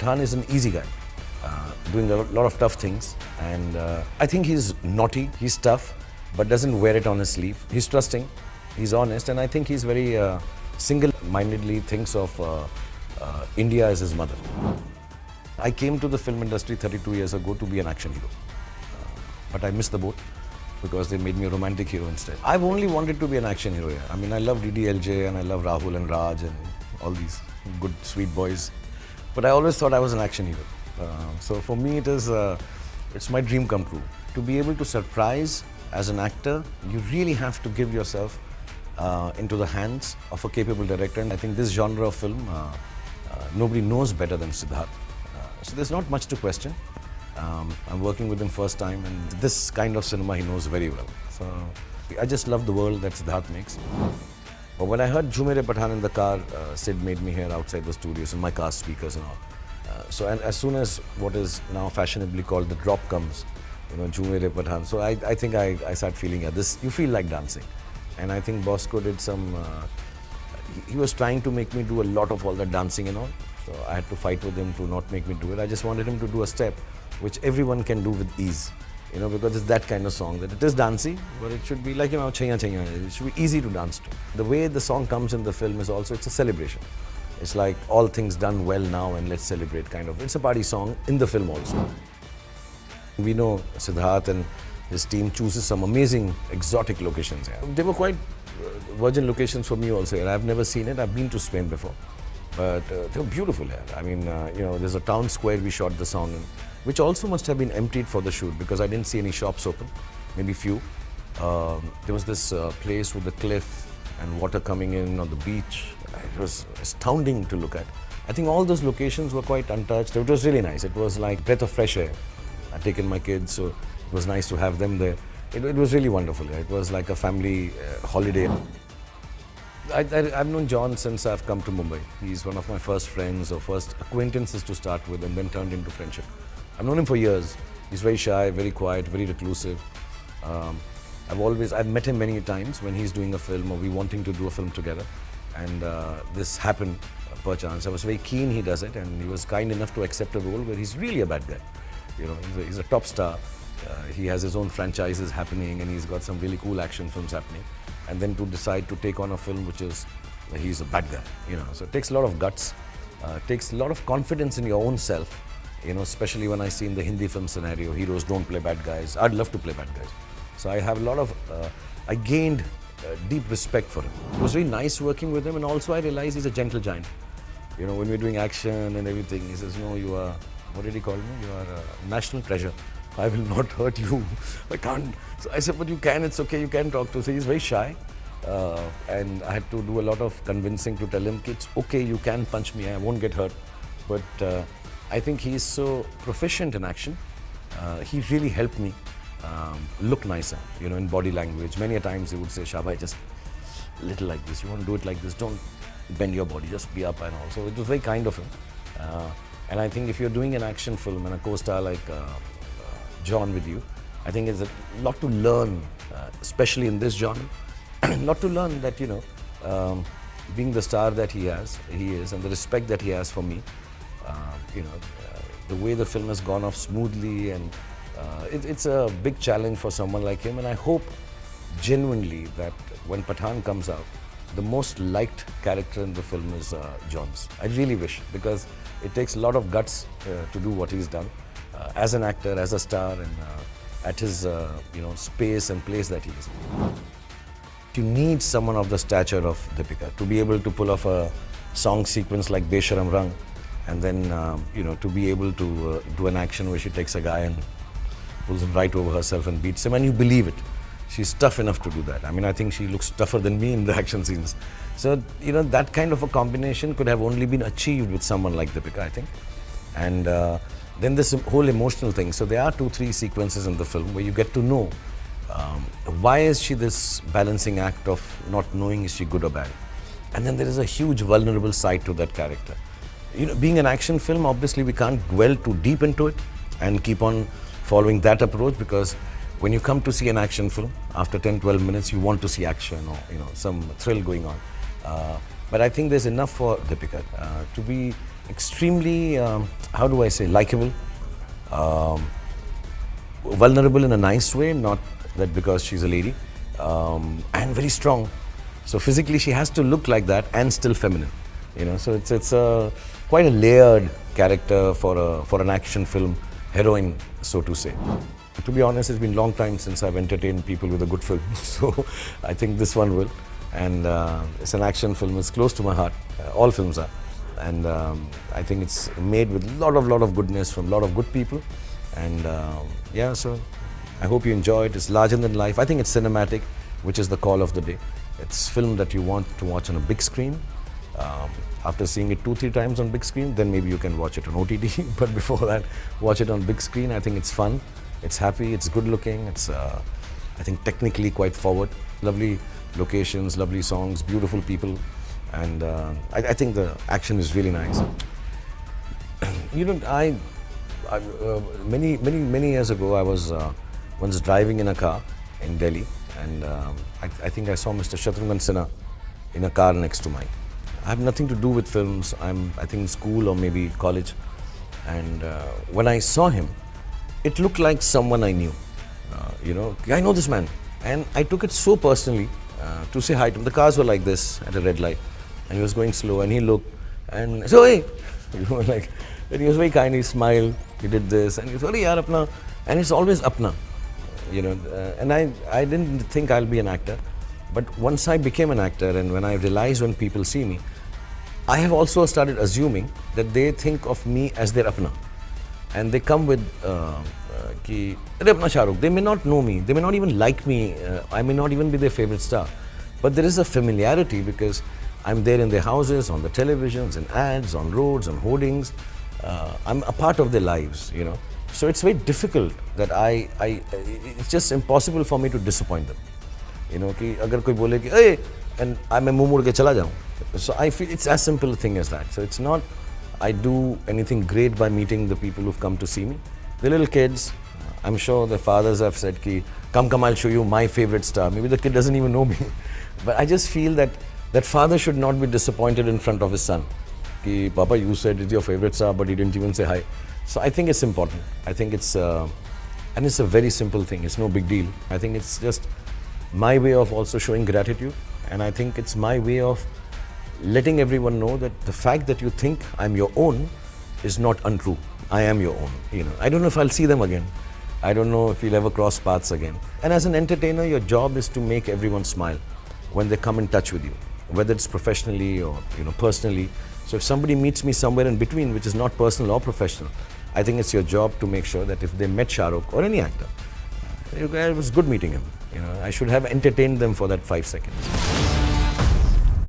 Pathaan is an easy guy, doing a lot of tough things. And I think he's naughty, he's tough, but doesn't wear it on his sleeve. He's trusting, he's honest, and I think he's very single-mindedly thinks of India as his mother. I came to the film industry 32 years ago to be an action hero. But I missed the boat because they made me a romantic hero instead. I've only wanted to be an action hero, yeah. I mean, I love DDLJ and I love Rahul and Raj and all these good, sweet boys. But I always thought I was an action hero. So for me, it's my dream come true. To be able to surprise as an actor, you really have to give yourself into the hands of a capable director. And I think this genre of film, nobody knows better than Siddharth. So there's not much to question. I'm working with him first time, and this kind of cinema he knows very well. So I just love the world that Siddharth makes. But when I heard Jhumere Pathaan in the car, Sid made me hear outside the studios in my car speakers and all. And as soon as what is now fashionably called the drop comes, you know, Jhumere Pathaan. So I think I start feeling, yeah, this, you feel like dancing. And I think Bosco did some, he was trying to make me do a lot of all that dancing and all. So I had to fight with him to not make me do it. I just wanted him to do a step which everyone can do with ease, you know, because it's that kind of song that it is dancey, but it should be like, you know, chaya chaya. It should be easy to dance to. The way the song comes in the film is also, it's a celebration. It's like all things done well now and let's celebrate kind of. It's a party song in the film also. We know Siddharth and his team chooses some amazing exotic locations here. They were quite virgin locations for me also here. I've never seen it. I've been to Spain before. But they were beautiful here. I mean, you know, there's a town square we shot the song in, which also must have been emptied for the shoot because I didn't see any shops open, maybe few. There was this place with the cliff and water coming in on the beach. It was astounding to look at. I think all those locations were quite untouched. It was really nice. It was like breath of fresh air. I'd taken my kids, so it was nice to have them there. It was really wonderful. It was like a family holiday. I've known John since I've come to Mumbai. He's one of my first friends or first acquaintances to start with and then turned into friendship. I've known him for years. He's very shy, very quiet, very reclusive. I've met him many times when he's doing a film or we wanting to do a film together. And this happened perchance. I was very keen he does it, and he was kind enough to accept a role where he's really a bad guy. You know, he's a top star. He has his own franchises happening and he's got some really cool action films happening. And then to decide to take on a film which is, he's a bad guy, you know. So it takes a lot of guts, takes a lot of confidence in your own self, you know, especially when I see in the Hindi film scenario, heroes don't play bad guys. I'd love to play bad guys. So I have a lot of, I gained deep respect for him. It was really nice working with him, and also I realized he's a gentle giant. You know, when we're doing action and everything, he says, no, you are, what did he call me? You are a national treasure. I will not hurt you. I can't. So I said, but you can, it's okay, you can talk to. So he's very shy. And I had to do a lot of convincing to tell him, it's okay, you can punch me, I won't get hurt. But I think he's so proficient in action. He really helped me look nicer, you know, in body language. Many a times he would say, Shabhai, just a little like this. You want to do it like this, don't bend your body, just be up and all. So it was very kind of him. And I think if you're doing an action film and a co-star like John with you, I think there's a lot to learn, especially in this genre. A lot to learn that, you know, being the star that he is, and the respect that he has for me, you know, the way the film has gone off smoothly, and it's a big challenge for someone like him. And I hope genuinely that when Pathaan comes out, the most liked character in the film is John's. I really wish, because it takes a lot of guts to do what he's done as an actor, as a star, and at his you know, space and place that he is. You need someone of the stature of Deepika to be able to pull off a song sequence like Besharam Rang, and then you know, to be able to do an action where she takes a guy and pulls him right over herself and beats him, and you believe it. She's tough enough to do that. I mean, I think she looks tougher than me in the action scenes. So, you know, that kind of a combination could have only been achieved with someone like Deepika, I think. And then this whole emotional thing. So there are 2-3 sequences in the film where you get to know why is she this balancing act of not knowing is she good or bad. And then there is a huge vulnerable side to that character. You know, being an action film, obviously we can't dwell too deep into it and keep on following that approach, because when you come to see an action film, after 10-12 minutes, you want to see action or, you know, some thrill going on. But I think there's enough for Deepika to be extremely, how do I say, likable, vulnerable in a nice way, not that because she's a lady, and very strong. So physically she has to look like that and still feminine, So it's quite a layered character for an action film heroine, so to say. To be honest, it's been a long time since I've entertained people with a good film, so I think this one will. And it's an action film. It's close to my heart. All films are, and I think it's made with a lot of goodness from a lot of good people. And yeah, so I hope you enjoy it. It's larger than life. I think it's cinematic, which is the call of the day. It's film that you want to watch on a big screen. After seeing it 2-3 times on big screen, then maybe you can watch it on OTT. But before that, watch it on big screen. I think it's fun. It's happy. It's good looking. It's I think technically quite forward. Lovely locations, lovely songs, beautiful people, and I think the action is really nice. Many years ago, I was once driving in a car in Delhi, and I think I saw Mr. Shatrughan Sinha in a car next to mine. I have nothing to do with films. I think in school or maybe college, and when I saw him, it looked like someone I knew. I know this man, and I took it so personally. To say hi to him. The cars were like this at a red light, and he was going slow, and he looked, and so hey, like, and he was very kind. He smiled. He did this, and he was sorry, yaar, apna, and it's always apna, And I didn't think I'll be an actor, but once I became an actor, and when I realized when people see me, I have also started assuming that they think of me as their apna, and they come with ki apna Shah Rukh. They may not know me, they may not even like me, I may not even be their favorite star, but there is a familiarity because I'm there in their houses, on the televisions, in ads, on roads, on hoardings. I'm a part of their lives, So it's very difficult that it's just impossible for me to disappoint them. Ki agar koi bole ki, hey, and I may move ke chala jaun. So I feel it's as simple a thing as that. So it's not I do anything great by meeting the people who've come to see me. The little kids, I'm sure the fathers have said ki, come, I'll show you my favorite star. Maybe the kid doesn't even know me. But I just feel that father should not be disappointed in front of his son. Ki, Papa, you said it's your favorite star, but he didn't even say hi. So I think it's important. I think it's a very simple thing. It's no big deal. I think it's just my way of also showing gratitude. And I think it's my way of letting everyone know that the fact that you think I'm your own is not untrue. I am your own. I don't know if I'll see them again. I don't know if we'll ever cross paths again. And as an entertainer, your job is to make everyone smile when they come in touch with you, whether it's professionally or personally. So if somebody meets me somewhere in between, which is not personal or professional, I think it's your job to make sure that if they met Shah Rukh or any actor, it was good meeting him. I should have entertained them for that 5 seconds.